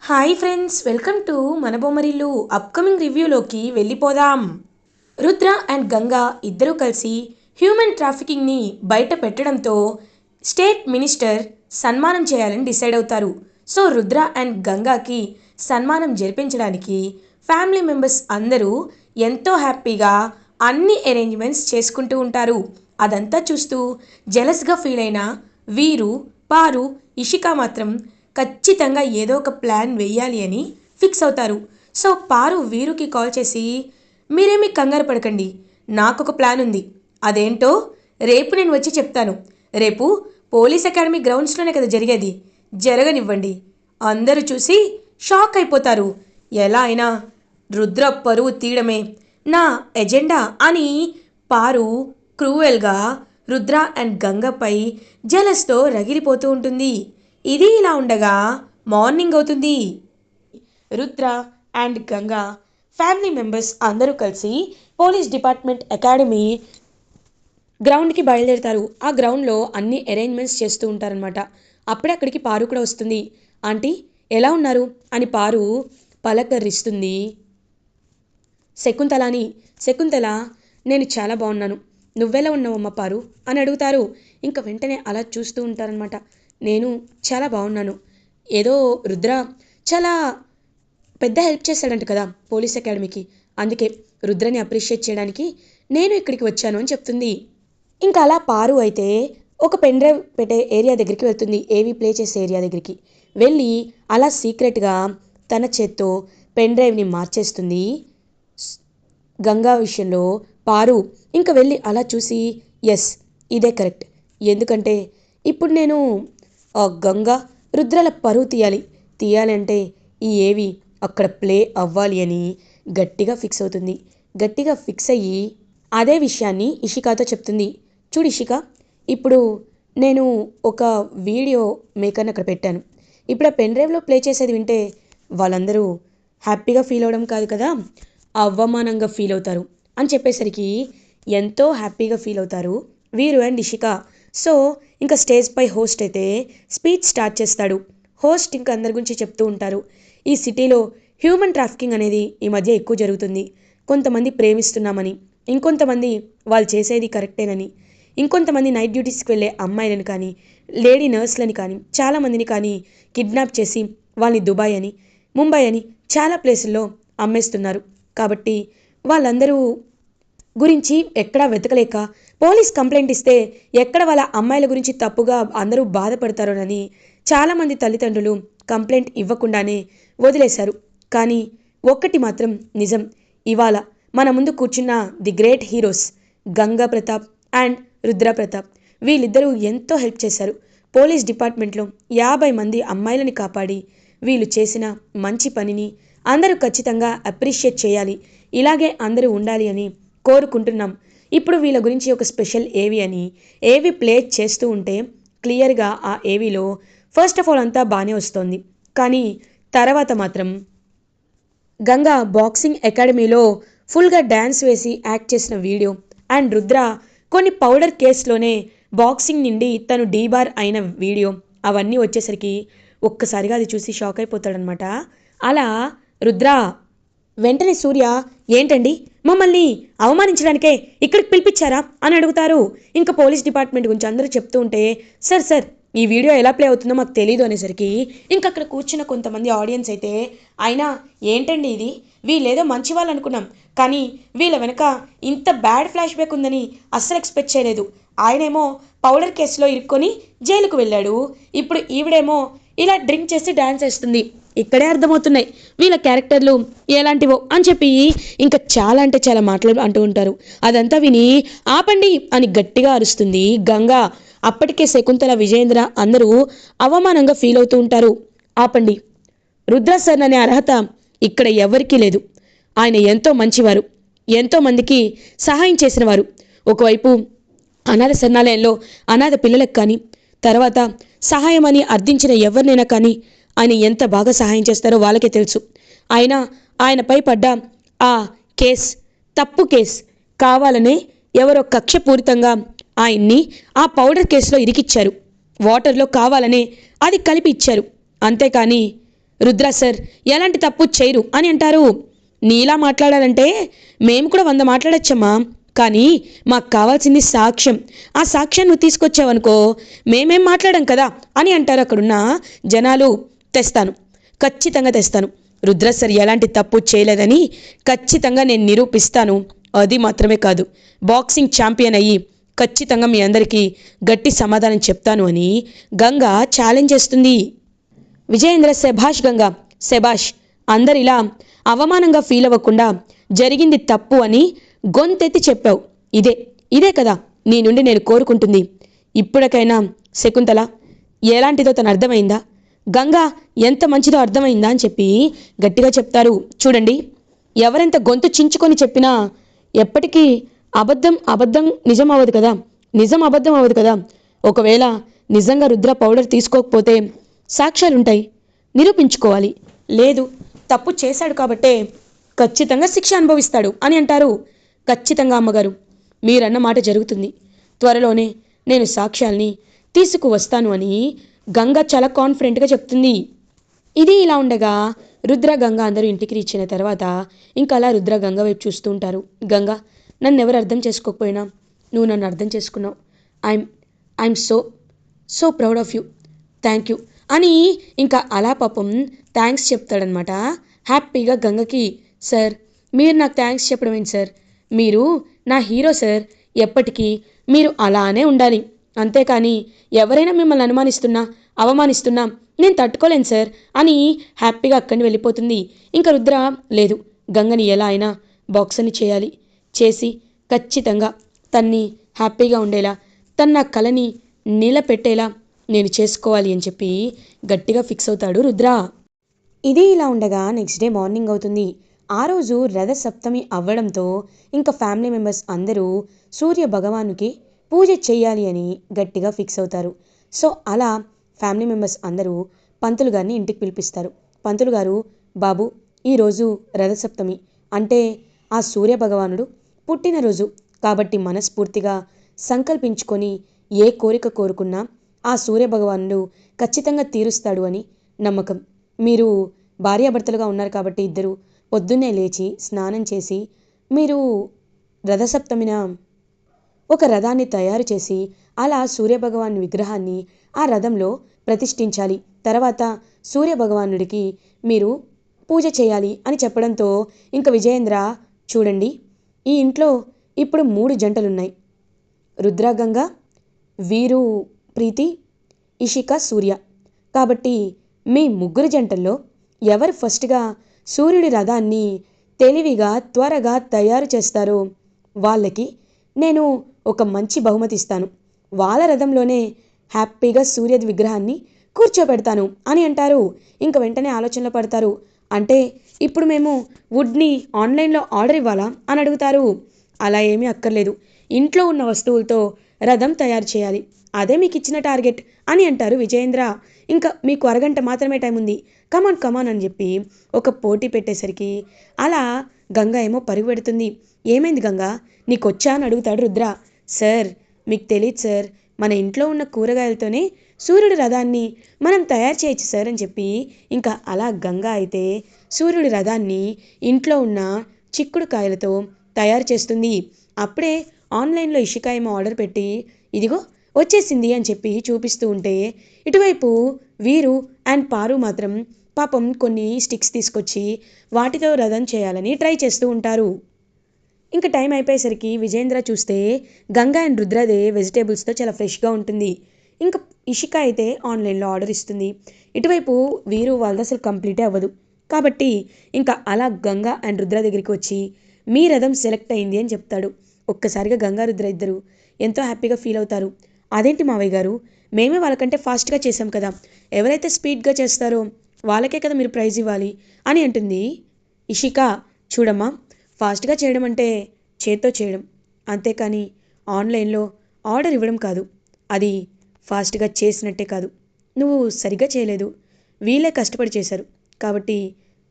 Hi friends, welcome to మన Bommarillu. Upcoming రివ్యూలోకి వెళ్ళిపోదాం. Rudra and Ganga ఇద్దరూ కలిసి హ్యూమన్ ట్రాఫికింగ్ని బయట పెట్టడంతో స్టేట్ మినిస్టర్ సన్మానం చేయాలని డిసైడ్ అవుతారు. సో రుద్ర అండ్ గంగాకి సన్మానం జరిపించడానికి ఫ్యామిలీ మెంబర్స్ అందరూ ఎంతో హ్యాపీగా అన్ని అరేంజ్మెంట్స్ చేసుకుంటూ ఉంటారు. అదంతా చూస్తూ జెలస్గా ఫీల్ అయిన వీరు, పారు, ఇషిక మాత్రం ఖచ్చితంగా ఏదో ఒక ప్లాన్ వేయాలి అని ఫిక్స్ అవుతారు. సో పారు వీరుకి కాల్ చేసి, మీరేమీ కంగారు పడకండి, నాకొక ప్లాన్ ఉంది. అదేంటో రేపు నేను వచ్చి చెప్తాను. రేపు పోలీస్ అకాడమీ గ్రౌండ్స్లోనే కదా జరిగేది, జరగనివ్వండి. అందరూ చూసి షాక్ అయిపోతారు. ఎలా అయినా రుద్ర పరువు తీయడమే నా ఎజెండా అని పారు క్రూయల్గా రుద్ర అండ్ గంగపై జలస్తో రగిలిపోతూ ఉంటుంది. ఇది ఇలా ఉండగా మార్నింగ్ అవుతుంది. Rudra and Ganga family members అందరూ కలిసి పోలీస్ డిపార్ట్మెంట్ అకాడమీ గ్రౌండ్కి బయలుదేరుతారు. ఆ గ్రౌండ్లో అన్ని అరేంజ్మెంట్స్ చేస్తూ ఉంటారనమాట. అప్పుడే అక్కడికి పారు కూడా వస్తుంది. ఆంటీ ఎలా ఉన్నారు అని పారు పలకరిస్తుంది శకుంతలని. శకుంతల, నేను చాలా బాగున్నాను, నువ్వెలా ఉన్నావమ్మా పారు అని అడుగుతారు. ఇంకా వెంటనే అలా చూస్తూ ఉంటారనమాట. నేను చాలా బాగున్నాను. ఏదో రుద్ర చాలా పెద్ద హెల్ప్ చేశాడంట కదా పోలీస్ అకాడమీకి, అందుకే రుద్రని అప్రిషియేట్ చేయడానికి నేను ఇక్కడికి వచ్చాను అని చెప్తుంది. ఇంకా అలా పారు అయితే ఒక పెన్ డ్రైవ్ పెట్టే ఏరియా దగ్గరికి వెళ్తుంది. ఏవి ప్లే చేసే ఏరియా దగ్గరికి వెళ్ళి అలా సీక్రెట్గా తన చేత్తో పెన్ డ్రైవ్ని మార్చేస్తుంది. గంగా విషయంలో పారు ఇంకా వెళ్ళి అలా చూసి, ఎస్ ఇదే కరెక్ట్, ఎందుకంటే ఇప్పుడు నేను గంగా రుద్రల పరువు తీయాలంటే ఈ ఏవి అక్కడ ప్లే అవ్వాలి అని గట్టిగా ఫిక్స్ అవుతుంది. గట్టిగా ఫిక్స్ అయ్యి అదే విషయాన్ని ఇషికాతో చెప్తుంది. చూడు ఇషిక, ఇప్పుడు నేను ఒక వీడియో మేకర్ని అక్కడ పెట్టాను. ఇప్పుడు ఆ పెన్ డ్రైవ్లో ప్లే చేసేది వింటే వాళ్ళందరూ హ్యాపీగా ఫీల్ అవ్వడం కాదు కదా, అవమానంగా ఫీల్ అవుతారు అని చెప్పేసరికి ఎంతో హ్యాపీగా ఫీల్ అవుతారు వీరు అండ్ ఇషిక. సో ఇంకా స్టేజ్ పై హోస్ట్ అయితే స్పీచ్ స్టార్ట్ చేస్తాడు. హోస్ట్ ఇంకా అందరి గురించి చెప్తూ ఉంటారు. ఈ సిటీలో హ్యూమన్ ట్రాఫికింగ్ అనేది ఈ మధ్య ఎక్కువ జరుగుతుంది. కొంతమంది ప్రేమిస్తున్నామని, ఇంకొంతమంది వాళ్ళు చేసేది కరెక్టేనని, ఇంకొంతమంది నైట్ డ్యూటీస్కి వెళ్ళే అమ్మాయిలను కానీ, లేడీ నర్స్లని కానీ, చాలామందిని కానీ కిడ్నాప్ చేసి వాళ్ళని దుబాయ్ అని, ముంబై అని చాలా ప్లేసుల్లో అమ్మేస్తున్నారు. కాబట్టి వాళ్ళందరూ గురించి ఎక్కడా వెతకలేక పోలీస్ కంప్లైంట్ ఇస్తే ఎక్కడ వాళ్ళ అమ్మాయిల గురించి తప్పుగా అందరూ బాధపడతారోనని చాలామంది తల్లిదండ్రులు కంప్లైంట్ ఇవ్వకుండానే వదిలేశారు. కానీ ఒక్కటి మాత్రం నిజం, ఇవాళ మన ముందు కూర్చున్న the great heroes Ganga Pratap and Rudra Pratap, వీళ్ళిద్దరూ ఎంతో హెల్ప్ చేశారు. పోలీస్ డిపార్ట్మెంట్లో 50 మంది అమ్మాయిలని కాపాడి వీళ్ళు చేసిన మంచి పనిని అందరూ ఖచ్చితంగా అప్రిషియేట్ చేయాలి. ఇలాగే అందరూ ఉండాలి అని కోరుకుంటున్నాం. ఇప్పుడు వీళ్ళ గురించి ఒక స్పెషల్ ఏవి అని ఏవి ప్లే చేస్తూ ఉంటే క్లియర్గా ఆ ఏవిలో ఫస్ట్ ఆఫ్ ఆల్ అంతా బాగానే వస్తుంది. కానీ తర్వాత మాత్రం గంగా బాక్సింగ్ అకాడమీలో ఫుల్గా డ్యాన్స్ వేసి యాక్ట్ చేసిన వీడియో అండ్ రుద్ర కొన్ని పౌడర్ కేసులోనే బాక్సింగ్ నుండి తను డీబార్ అయిన వీడియో అవన్నీ వచ్చేసరికి ఒక్కసారిగా అది చూసి షాక్ అయిపోతాడనమాట. అలా రుద్ర వెంటనే సూర్య, ఏంటండి మమ్మల్ని అవమానించడానికే ఇక్కడికి పిలిపించారా అని అడుగుతారు. ఇంకా పోలీస్ డిపార్ట్మెంట్ గురించి అందరూ చెప్తూ ఉంటే, సార్ ఈ వీడియో ఎలా ప్లే అవుతుందో మాకు తెలీదు అనేసరికి ఇంకా అక్కడ కూర్చున్న కొంతమంది ఆడియన్స్ అయితే, అయినా ఏంటండి ఇది, వీళ్ళేదో మంచి వాళ్ళు అనుకున్నాం, కానీ వీళ్ళ వెనక ఇంత బ్యాడ్ ఫ్లాష్ బ్యాక్ ఉందని అస్సలు ఎక్స్పెక్ట్ చేయలేదు. ఆయనేమో పౌడర్ కేసులో ఇరుక్కొని జైలుకు వెళ్ళాడు, ఇప్పుడు ఈవిడేమో ఇలా డ్రింక్ చేసి డ్యాన్స్ వేస్తుంది. ఇక్కడే అర్థమవుతున్నాయి వీళ్ళ క్యారెక్టర్లు ఎలాంటివో అని చెప్పి ఇంకా చాలా అంటే చాలా మాటలు అంటూ ఉంటారు. అదంతా విని ఆపండి అని గట్టిగా అరుస్తుంది గంగా. అప్పటికే శకుంతల, విజయేంద్ర అందరూ అవమానంగా ఫీల్ అవుతూ ఉంటారు. ఆపండి, రుద్ర సార్ అనే అర్హత ఇక్కడ ఎవరికీ లేదు. ఆయన ఎంతో మంచివారు, ఎంతో మందికి సహాయం చేసిన వారు. ఒకవైపు అనాథ శరణాలయంలో అనాథ పిల్లలకు కానీ, తర్వాత సహాయం అని అర్థించిన ఎవరినైనా కానీ ఆయన ఎంత బాగా సహాయం చేస్తారో వాళ్ళకే తెలుసు. ఆయనపై పడ్డ ఆ కేస్ తప్పు కేస్, కావాలనే ఎవరో కక్షపూరితంగా ఆయన్ని ఆ పౌడర్ కేసులో ఇరికిచ్చారు. వాటర్లో కావాలనే అది కలిపి ఇచ్చారు. అంతేకాని రుద్ర సార్ ఎలాంటి తప్పు చేయరు అని అంటారు. నీలా మాట్లాడాలంటే మేము కూడా 100 మాట్లాడచ్చమ్మా, కానీ మాకు కావాల్సింది సాక్ష్యం. ఆ సాక్ష్యం నువ్వు తీసుకొచ్చావనుకో మేమేం మాట్లాడాం కదా అని అంటారు అక్కడున్న జనాలు. తెస్తాను, ఖచ్చితంగా తెస్తాను. రుద్ర సార్ ఎలాంటి తప్పు చేయలేదని ఖచ్చితంగా నేను నిరూపిస్తాను. అది మాత్రమే కాదు, బాక్సింగ్ ఛాంపియన్ అయ్యి ఖచ్చితంగా మీ అందరికీ గట్టి సమాధానం చెప్తాను అని గంగ ఛాలెంజ్ చేస్తుంది. విజయేంద్ర శభాష్ గంగా, శభాష్. అందరిలా అవమానంగా ఫీల్ అవ్వకుండా జరిగింది తప్పు అని గొంతెత్తి చెప్పావు. ఇదే కదా నీ నుండి నేను కోరుకుంటుంది. ఇప్పటికైనా శకుంతల ఎలాంటిదో తను అర్థమైందా, గంగా ఎంత మంచిదో అర్థమైందా అని చెప్పి గట్టిగా చెప్తారు. చూడండి, ఎవరెంత గొంతు చించుకొని చెప్పినా ఎప్పటికీ అబద్ధం నిజం అవ్వదు కదా, నిజం అబద్ధం అవ్వదు కదా. ఒకవేళ నిజంగా రుద్ర పౌడర్ తీసుకోకపోతే సాక్ష్యాలుంటాయి, నిరూపించుకోవాలి. లేదు, తప్పు చేశాడు కాబట్టే ఖచ్చితంగా శిక్ష అనుభవిస్తాడు అని అంటారు. ఖచ్చితంగా అమ్మగారు, మీరన్న మాట జరుగుతుంది. త్వరలోనే నేను సాక్ష్యాల్ని తీసుకువస్తాను అని గంగ చాలా కాన్ఫిడెంట్గా చెప్తుంది. ఇది ఇలా ఉండగా రుద్ర గంగ అందరూ ఇంటికి ఇచ్చిన తర్వాత ఇంకా అలా రుద్ర గంగ వైపు చూస్తూ ఉంటారు. గంగ, నన్ను ఎవరు అర్థం చేసుకోకపోయినా నువ్వు నన్ను అర్థం చేసుకున్నావు. I'm so proud of you. Thank you అని ఇంకా అలా పాపం థ్యాంక్స్ చెప్తాడనమాట హ్యాపీగా గంగకి. సార్, మీరు నాకు థ్యాంక్స్ చెప్పడం ఏంటి సార్, మీరు నా హీరో సార్, ఎప్పటికీ మీరు అలానే ఉండాలి. అంతేకాని ఎవరైనా మిమ్మల్ని అవమానిస్తున్నా నేను తట్టుకోలేను సార్ అని హ్యాపీగా అక్కడిని వెళ్ళిపోతుంది. ఇంకా రుద్ర, లేదు, గంగని ఎలా అయినా బాక్సర్ని చేసి ఖచ్చితంగా తన్ని హ్యాపీగా ఉండేలా, తన కళని నిలబెట్టేలా నేను చేసుకోవాలి అని చెప్పి గట్టిగా ఫిక్స్ అవుతాడు రుద్ర. ఇది ఇలా ఉండగా నెక్స్ట్ డే మార్నింగ్ అవుతుంది. ఆ రోజు రథసప్తమి అవ్వడంతో ఇంకా ఫ్యామిలీ మెంబర్స్ అందరూ సూర్య భగవానుకి పూజ చేయాలి అని గట్టిగా ఫిక్స్ అవుతారు. సో అలా ఫ్యామిలీ మెంబర్స్ అందరూ పంతులు గారిని ఇంటికి పిలిపిస్తారు. పంతులు గారు, బాబు, ఈరోజు రథసప్తమి అంటే ఆ సూర్య భగవానుడు పుట్టినరోజు కాబట్టి మనస్ఫూర్తిగా సంకల్పించుకొని ఏ కోరిక కోరుకున్నా ఆ సూర్య భగవానుడు ఖచ్చితంగా తీరుస్తాడు అని నమ్మకం. మీరు భార్యాభర్తలుగా ఉన్నారు కాబట్టి ఇద్దరు పొద్దున్నే లేచి స్నానం చేసి మీరు రథసప్తమిన ఒక రథాన్ని తయారు చేసి అలా సూర్యభగవాన్ విగ్రహాన్ని ఆ రథంలో ప్రతిష్ఠించాలి. తర్వాత సూర్యభగవానుడికి మీరు పూజ చేయాలి అని చెప్పడంతో ఇంకా విజయేంద్ర, చూడండి, ఈ ఇంట్లో ఇప్పుడు 3 జంటలున్నాయి. రుద్రగంగ, వీరు, ప్రీతి, ఇషిక, సూర్య. కాబట్టి మీ 3 జంటల్లో ఎవరు ఫస్ట్గా సూర్యుడి రథాన్ని తెలివిగా త్వరగా తయారు చేస్తారో వాళ్ళకి నేను ఒక మంచి బహుమతి ఇస్తాను. వాళ్ళ రథంలోనే హ్యాపీగా సూర్యుడి విగ్రహాన్ని కూర్చోబెడతాను అని అంటారు. ఇంక వెంటనే ఆలోచనలో పడతారు. అంటే ఇప్పుడు మేము వుడ్ని ఆన్లైన్లో ఆర్డర్ ఇవ్వాలా అని అడుగుతారు. అలా ఏమీ అక్కర్లేదు, ఇంట్లో ఉన్న వస్తువులతో రథం తయారు చేయాలి, అదే మీకు ఇచ్చిన టార్గెట్ అని అంటారు విజయేంద్ర. ఇంకా మీకు అరగంట మాత్రమే టైం ఉంది, కమాన్ అని చెప్పి ఒక పోటీ పెట్టేసరికి అలా గంగ ఏమో పరుగు పెడుతుంది. ఏమైంది గంగ, నీకొచ్చా అని అడుగుతాడు రుద్ర. సార్, మీకు తెలియదు సార్, మన ఇంట్లో ఉన్న కూరగాయలతోనే సూర్యుడి రథాన్ని మనం తయారు చేయొచ్చు సార్ అని చెప్పి ఇంకా అలా గంగ అయితే సూర్యుడి రథాన్ని ఇంట్లో ఉన్న చిక్కుడుకాయలతో తయారు చేస్తుంది. అప్పుడే ఆన్లైన్లో ఇషిక ఏమో ఆర్డర్ పెట్టి ఇదిగో వచ్చేసింది అని చెప్పి చూపిస్తూ ఉంటే ఇటువైపు వీరు అండ్ పారు మాత్రం పాపం కొన్ని స్టిక్స్ తీసుకొచ్చి వాటితో రథం చేయాలని ట్రై చేస్తూ ఉంటారు. ఇంకా టైం అయిపోయేసరికి విజయేంద్ర చూస్తే గంగా అండ్ రుద్రదే వెజిటేబుల్స్తో చాలా ఫ్రెష్గా ఉంటుంది. ఇంకా ఇషిక అయితే ఆన్లైన్లో ఆర్డర్ ఇస్తుంది. ఇటువైపు వీరు వాళ్ళది అసలు కంప్లీటే అవ్వదు. కాబట్టి ఇంకా అలా గంగా అండ్ రుద్ర దగ్గరికి వచ్చి మీ రథం సెలెక్ట్ అయింది అని చెప్తాడు. ఒక్కసారిగా గంగా రుద్ర ఇద్దరు ఎంతో హ్యాపీగా ఫీల్ అవుతారు. అదేంటి మావయ్య గారు, మేమే వాళ్ళకంటే ఫాస్ట్గా చేసాం కదా, ఎవరైతే స్పీడ్గా చేస్తారో వాళ్ళకే కదా మీరు ప్రైజ్ ఇవ్వాలి అని అంటుంది ఇషిక. చూడమ్మా, ఫాస్ట్గా చేయడం అంటే చేత్తో చేయడం, అంతేకాని ఆన్లైన్లో ఆర్డర్ ఇవ్వడం కాదు. అది ఫాస్ట్గా చేసినట్టే కాదు. నువ్వు సరిగ్గా చేయలేదు, వీళ్ళే కష్టపడి చేశారు కాబట్టి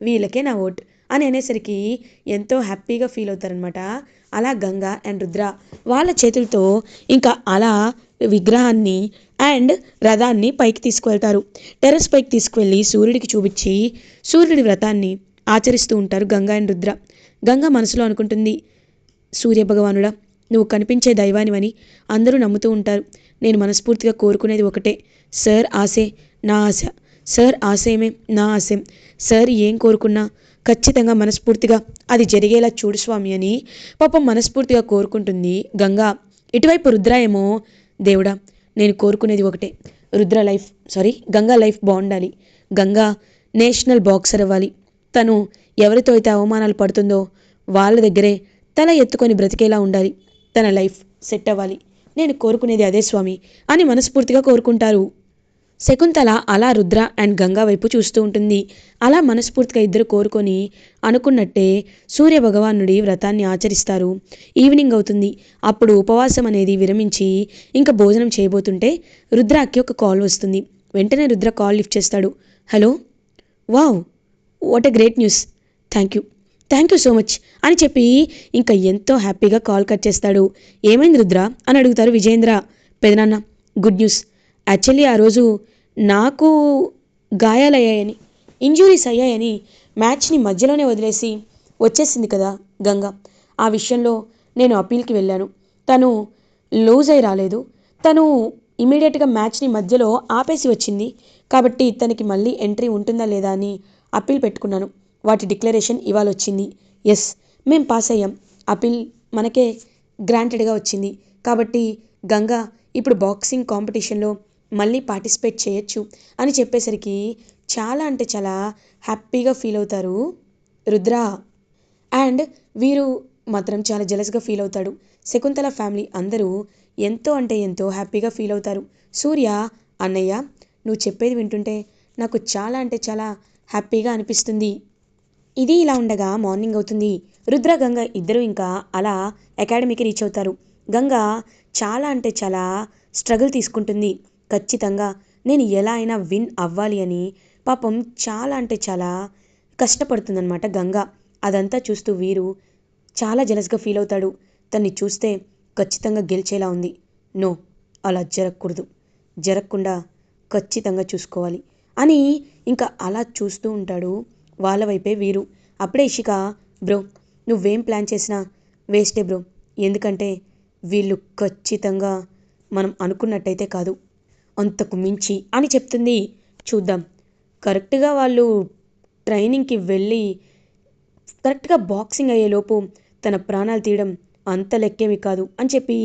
వీళ్ళకే నా ఓట్ అని అనేసరికి ఎంతో హ్యాపీగా ఫీల్ అవుతారనమాట. అలా గంగా అండ్ రుద్ర వాళ్ళ చేతులతో ఇంకా అలా విగ్రహాన్ని అండ్ రథాన్ని పైకి తీసుకువెళ్తారు. టెర్రస్ పైకి తీసుకువెళ్ళి సూర్యుడికి చూపించి సూర్యుడి వ్రతాన్ని ఆచరిస్తూ ఉంటారు గంగా అండ్ రుద్ర. గంగా మనసులో అనుకుంటుంది, సూర్యభగవానుడా, నువ్వు కనిపించే దైవానివని అందరూ నమ్ముతూ ఉంటారు. నేను మనస్ఫూర్తిగా కోరుకునేది ఒకటే, సార్ ఆశే నా ఆశ, సార్ ఆశయమే నా ఆశయం. సార్ ఏం కోరుకున్నా ఖచ్చితంగా మనస్ఫూర్తిగా అది జరిగేలా చూడు స్వామి అని పాపం మనస్ఫూర్తిగా కోరుకుంటుంది గంగా. ఇటువైపు రుద్ర ఏమో, దేవుడా, నేను కోరుకునేది ఒకటే, గంగా లైఫ్ బాగుండాలి. గంగా నేషనల్ బాక్సర్ అవ్వాలి. తను ఎవరితో అయితే అవమానాలు పడుతుందో వాళ్ళ దగ్గరే తల ఎత్తుకొని బ్రతికేలా ఉండాలి. తన లైఫ్ సెట్ అవ్వాలి. నేను కోరుకునేది అదే స్వామి అని మనస్ఫూర్తిగా కోరుకుంటారు. శకుంతల అలా రుద్ర అండ్ గంగా వైపు చూస్తూ ఉంటుంది. అలా మనస్ఫూర్తిగా ఇద్దరు కోరుకొని అనుకున్నట్టే సూర్యభగవానుడి వ్రతాన్ని ఆచరిస్తారు. ఈవినింగ్ అవుతుంది. అప్పుడు ఉపవాసం అనేది విరమించి ఇంకా భోజనం చేయబోతుంటే రుద్రాకి ఒక కాల్ వస్తుంది. వెంటనే రుద్ర కాల్ లిఫ్ట్ చేస్తాడు. Hello, wow, what a great news, thank you so much అని చెప్పి ఇంకా ఎంతో హ్యాపీగా కాల్ కట్ చేస్తాడు. ఏమైంది రుద్ర అని అడుగుతారు విజయేంద్ర. పెదనాన్న, గుడ్ న్యూస్. యాక్చువల్లీ ఆ రోజు నాకు గాయాలయ్యాయని, ఇంజురీస్ అయ్యాయని మ్యాచ్ని మధ్యలోనే వదిలేసి వచ్చేసింది కదా గంగ. ఆ విషయంలో నేను అప్పీల్కి వెళ్ళాను. తను లూజ్ అయి రాలేదు. తను ఇమీడియట్గా మ్యాచ్ని మధ్యలో ఆపేసి వచ్చింది. కాబట్టి తనకి మళ్ళీ ఎంట్రీ ఉంటుందా లేదా అని అప్పీల్ పెట్టుకున్నాను. వాటి డిక్లరేషన్ ఇవాళ వచ్చింది. ఎస్, మేం పాస్ అయ్యాం. అప్పీల్ మనకే గ్రాంటెడ్గా వచ్చింది. కాబట్టి గంగా ఇప్పుడు బాక్సింగ్ కాంపిటీషన్లో మళ్ళీ పార్టిసిపేట్ చేయొచ్చు అని చెప్పేసరికి చాలా అంటే చాలా హ్యాపీగా ఫీల్ అవుతారు రుద్ర. అండ్ వీరు మాత్రం చాలా జెలస్గా ఫీల్ అవుతాడు. శకుంతల ఫ్యామిలీ అందరూ ఎంతో అంటే ఎంతో హ్యాపీగా ఫీల్ అవుతారు. సూర్య, అన్నయ్య, నువ్వు చెప్పేది వింటుంటే నాకు చాలా అంటే చాలా హ్యాపీగా అనిపిస్తుంది. ఇది ఇలా ఉండగా మార్నింగ్ అవుతుంది. రుద్ర గంగ ఇద్దరు ఇంకా అలా అకాడమీకి రీచ్ అవుతారు. గంగ చాలా అంటే చాలా స్ట్రగుల్ తీసుకుంటుంది. ఖచ్చితంగా నేను ఎలా అయినా విన్ అవ్వాలి అని పాపం చాలా అంటే చాలా కష్టపడుతుందన్నమాట గంగ. అదంతా చూస్తూ వీరు చాలా జెలస్గా ఫీల్ అవుతాడు. తన్ని చూస్తే ఖచ్చితంగా గెలిచేలా ఉంది. నో, అలా జరగకుండా ఖచ్చితంగా చూసుకోవాలి అని ఇంకా అలా చూస్తూ ఉంటాడు. వాళ్ళ వైపే వీరు. అప్పుడే ఇషిక, బ్రో, నువ్వేం ప్లాన్ చేసినా వేస్టే బ్రో. ఎందుకంటే వీళ్ళు ఖచ్చితంగా మనం అనుకున్నట్టయితే కాదు, అంతకు మించి అని చెప్తుంది. చూద్దాం, కరెక్ట్గా వాళ్ళు ట్రైనింగ్కి వెళ్ళి కరెక్ట్గా బాక్సింగ్ అయ్యేలోపు తన ప్రాణాలు తీయడం అంత లెక్కేమి కాదు అని చెప్పి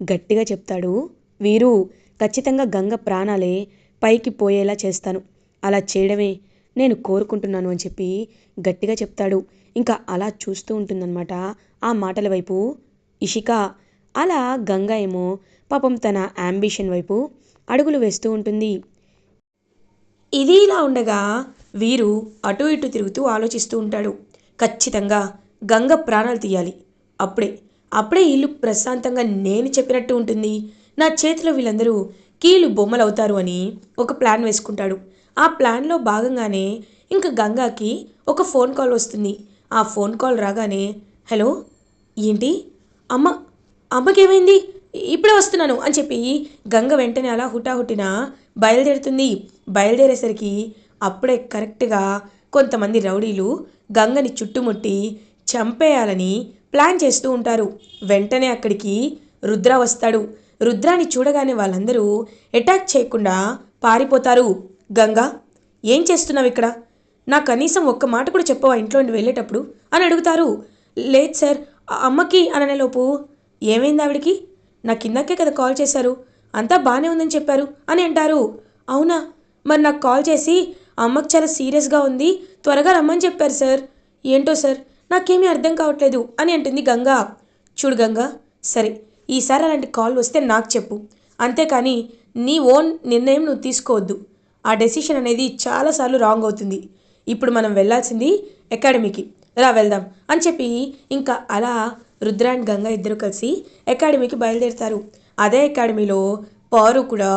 గట్టిగా చెప్తాడు వీరు. ఖచ్చితంగా గంగ ప్రాణాలే పైకి పోయేలా చేస్తాను, అలా చేయడమే నేను కోరుకుంటున్నాను అని చెప్పి గట్టిగా చెప్తాడు. ఇంకా అలా చూస్తూ ఉంటుందన్నమాట ఆ మాటల వైపు ఇషిక. అలా గంగ ఏమో పాపం తన యాంబిషన్ వైపు అడుగులు వేస్తూ ఉంటుంది. ఇది ఇలా ఉండగా వీరు అటు ఇటు తిరుగుతూ ఆలోచిస్తూ ఉంటాడు. ఖచ్చితంగా గంగ ప్రాణాలు తీయాలి. అప్పుడే ఇల్లు ప్రశాంతంగా నేను చెప్పినట్టు ఉంటుంది. నా చేతిలో వీళ్ళందరూ కీలు బొమ్మలవుతారు అని ఒక ప్లాన్ వేసుకుంటాడు. ఆ ప్లాన్లో భాగంగానే ఇంకా గంగాకి ఒక ఫోన్ కాల్ వస్తుంది. ఆ ఫోన్ కాల్ రాగానే, హలో, ఏంటి, అమ్మకేమైంది, ఇప్పుడే వస్తున్నాను అని చెప్పి గంగ వెంటనే అలా హుటాహుటిన బయలుదేరేసరికి అప్పుడే కరెక్ట్గా కొంతమంది రౌడీలు గంగని చుట్టుముట్టి చంపేయాలని ప్లాన్ చేస్తూ ఉంటారు. వెంటనే అక్కడికి రుద్ర వస్తాడు. రుద్రాని చూడగానే వాళ్ళందరూ అటాక్ చేయకుండా పారిపోతారు. గంగా, ఏం చేస్తున్నావు ఇక్కడ? నా కనీసం ఒక్క మాట కూడా చెప్పవా ఇంట్లో నుండి వెళ్ళేటప్పుడు అని అడుగుతారు. లేదు సార్, అమ్మకి అననేలోపు, ఏమైంది ఆవిడికి? నాకు ఇందాకే కదా కాల్ చేశారు, అంతా బాగానే ఉందని చెప్పారు అని అంటారు. అవునా, మరి నాకు కాల్ చేసి అమ్మకి చాలా సీరియస్గా ఉంది, త్వరగా రమ్మని చెప్పారు సార్. ఏంటో సార్, నాకేమీ అర్థం కావట్లేదు అని అంటుంది గంగా. చూడు గంగా, సరే, ఈసారి అలాంటి కాల్ వస్తే నాకు చెప్పు, అంతేకాని నీ ఓన్ నిర్ణయం నువ్వు తీసుకోవద్దు. ఆ డెసిషన్ అనేది చాలాసార్లు రాంగ్ అవుతుంది. ఇప్పుడు మనం వెళ్ళాల్సింది అకాడమీకి, రా వెళ్దాం అని చెప్పి ఇంకా అలా రుద్ర అండ్ గంగా ఇద్దరు కలిసి అకాడమీకి బయలుదేరుతారు. అదే అకాడమీలో పారు కూడా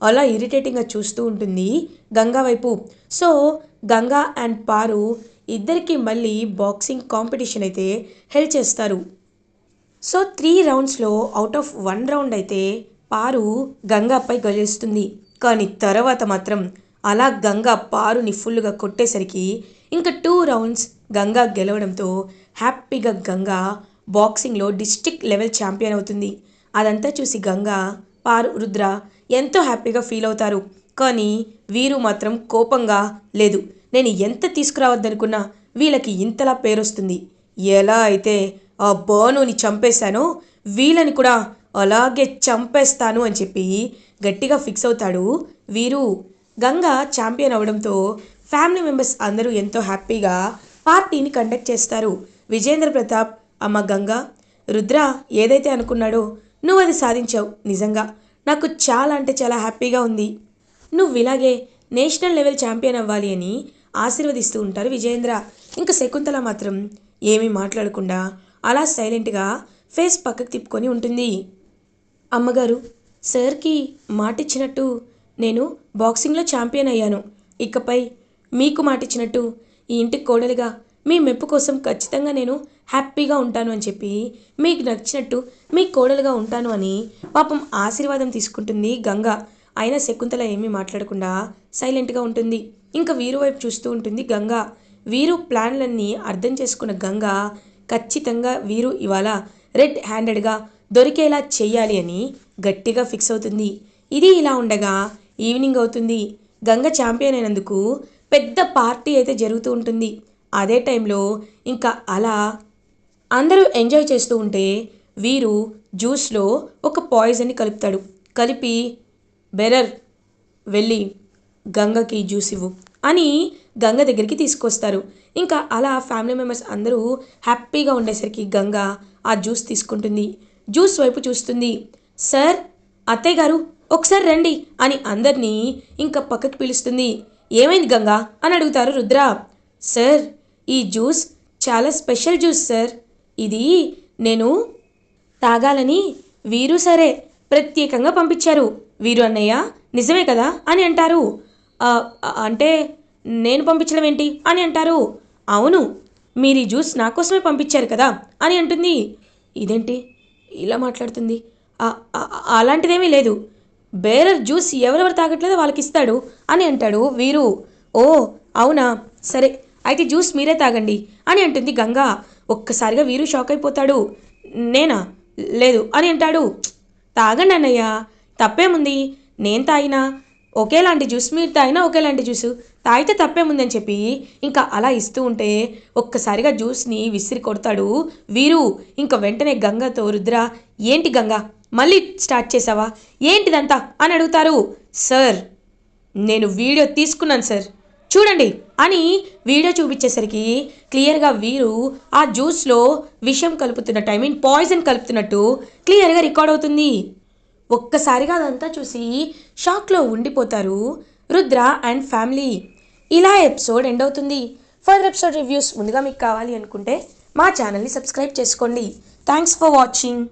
అలా ఇరిటేటింగ్గా చూస్తూ ఉంటుంది గంగా వైపు. సో గంగా అండ్ పారు ఇద్దరికి మళ్ళీ బాక్సింగ్ కాంపిటీషన్ అయితే హెల్ప్ చేస్తారు. సో 3 రౌండ్స్లో అవుట్ ఆఫ్ 1 రౌండ్ అయితే పారు గంగాపై గెలుస్తుంది. కానీ తర్వాత మాత్రం అలా గంగా పారుని ఫుల్గా కొట్టేసరికి ఇంకా 2 రౌండ్స్ గంగా గెలవడంతో హ్యాపీగా గంగా బాక్సింగ్లో డిస్ట్రిక్ట్ లెవెల్ ఛాంపియన్ అవుతుంది. అదంతా చూసి గంగా, పారు, రుద్ర ఎంతో హ్యాపీగా ఫీల్ అవుతారు. కానీ వీరు మాత్రం కోపంగా, లేదు నేను ఎంత తీసుకురావద్దనుకున్నా వీళ్ళకి ఇంతలా పేరొస్తుంది, ఎలా అయితే ఆ బానుని చంపేశానో వీళ్ళని కూడా అలాగే చంపేస్తాను అని చెప్పి గట్టిగా ఫిక్స్ అవుతాడు వీరు. గంగా ఛాంపియన్ అవడంతో ఫ్యామిలీ మెంబర్స్ అందరూ ఎంతో హ్యాపీగా పార్టీని కండక్ట్ చేస్తారు. విజేంద్ర ప్రతాప్, అమ్మ గంగా, రుద్ర ఏదైతే అనుకున్నాడో నువ్వు అది సాధించావు, నిజంగా నాకు చాలా అంటే చాలా హ్యాపీగా ఉంది, నువ్వు ఇలాగే నేషనల్ లెవెల్ ఛాంపియన్ అవ్వాలి అని ఆశీర్వదిస్తూ ఉంటారు విజయేంద్ర. ఇంకా శకుంతల మాత్రం ఏమీ మాట్లాడకుండా అలా సైలెంట్గా ఫేస్ పక్కకు తిప్పుకొని ఉంటుంది. అమ్మగారు, సార్కి మాటిచ్చినట్టు నేను బాక్సింగ్లో ఛాంపియన్ అయ్యాను. ఇకపై మీకు మాటిచ్చినట్టు ఈ ఇంటికి కోడలిగా మీ మెప్పు కోసం ఖచ్చితంగా నేను హ్యాపీగా ఉంటాను అని చెప్పి మీకు నచ్చినట్టు మీ కోడలుగా ఉంటాను అని పాపం ఆశీర్వాదం తీసుకుంటుంది గంగా. అయినా శకుంతల ఏమీ మాట్లాడకుండా సైలెంట్గా ఉంటుంది. ఇంకా వీరు వైపు చూస్తూ ఉంటుంది గంగా. వీరు ప్లాన్లన్నీ అర్థం చేసుకున్న గంగా ఖచ్చితంగా వీరు ఇవాళ రెడ్ హ్యాండెడ్గా దొరికేలా చెయ్యాలి అని గట్టిగా ఫిక్స్ అవుతుంది. ఇది ఇలా ఉండగా ఈవినింగ్ అవుతుంది. గంగ ఛాంపియన్ అయినందుకు పెద్ద పార్టీ అయితే జరుగుతూ ఉంటుంది. అదే టైంలో ఇంకా అలా అందరూ ఎంజాయ్ చేస్తూ ఉంటే వీరు జ్యూస్లో ఒక పాయిజన్ని కలుపుతాడు. కలిపి బెరర్ వెళ్ళి గంగకి జ్యూస్ ఇవ్వు అని గంగ దగ్గరికి తీసుకొస్తారు. ఇంకా అలా ఫ్యామిలీ మెంబర్స్ అందరూ హ్యాపీగా ఉండేసరికి గంగ ఆ జ్యూస్ తీసుకుంటుంది. జ్యూస్ వైపు చూస్తుంది. సార్, అత్తయ్య గారు ఒకసారి రండి అని అందరినీ ఇంకా పక్కకి పిలుస్తుంది. ఏమైంది గంగా అని అడుగుతారు రుద్ర. సార్, ఈ జ్యూస్ చాలా స్పెషల్ జ్యూస్ సార్, ఇది నేను తాగాలని వీరు సరే ప్రత్యేకంగా పంపించారు. వీరు అన్నయ్య నిజమే కదా అని అంటారు. అంటే నేను పంపించడం ఏంటి అని అంటారు. అవును, మీరు ఈ జ్యూస్ నా కోసమే పంపించారు కదా అని అంటుంది. ఇదేంటి ఇలా మాట్లాడుతుంది? అలాంటిదేమీ లేదు, బేరర్ జ్యూస్ ఎవరెవరు తాగట్లేదో వాళ్ళకి ఇస్తాడు అని అంటాడు వీరు. ఓ అవునా, సరే అయితే జ్యూస్ మీరే తాగండి అని అంటుంది గంగా. ఒక్కసారిగా వీరు షాక్ అయిపోతాడు. నేనా? లేదు అని అంటాడు. తాగండి అన్నయ్య, తప్పేముంది, నేను తాగినా ఒకేలాంటి జ్యూస్, మీరు తాగినా ఒకేలాంటి జ్యూస్, తాగితే తప్పేముందని చెప్పి ఇంకా అలా ఇస్తూ ఉంటే ఒక్కసారిగా జ్యూస్ని విసిరి కొడతాడు వీరు. ఇంకా వెంటనే గంగతో రుద్ర, ఏంటి గంగా మళ్ళీ స్టార్ట్ చేసావా, ఏంటిదంతా అని అడుగుతారు. సార్, నేను వీడియో తీసుకున్నాను సార్, చూడండి అని వీడియో చూపించేసరికి క్లియర్గా వీరు ఆ జ్యూస్లో విషం కలుపుతున్నట్టు, ఐ మీన్ పాయిజన్ కలుపుతున్నట్టు క్లియర్గా రికార్డ్ అవుతుంది. ఒక్కసారిగా అదంతా చూసి షాక్లో ఉండిపోతారు రుద్ర అండ్ ఫ్యామిలీ. ఇలా ఎపిసోడ్ ఎండ్ అవుతుంది. ఫర్దర్ ఎపిసోడ్ రివ్యూస్ ముందుగా మీకు కావాలి అనుకుంటే మా ఛానల్ని సబ్స్క్రైబ్ చేసుకోండి. Thanks for watching.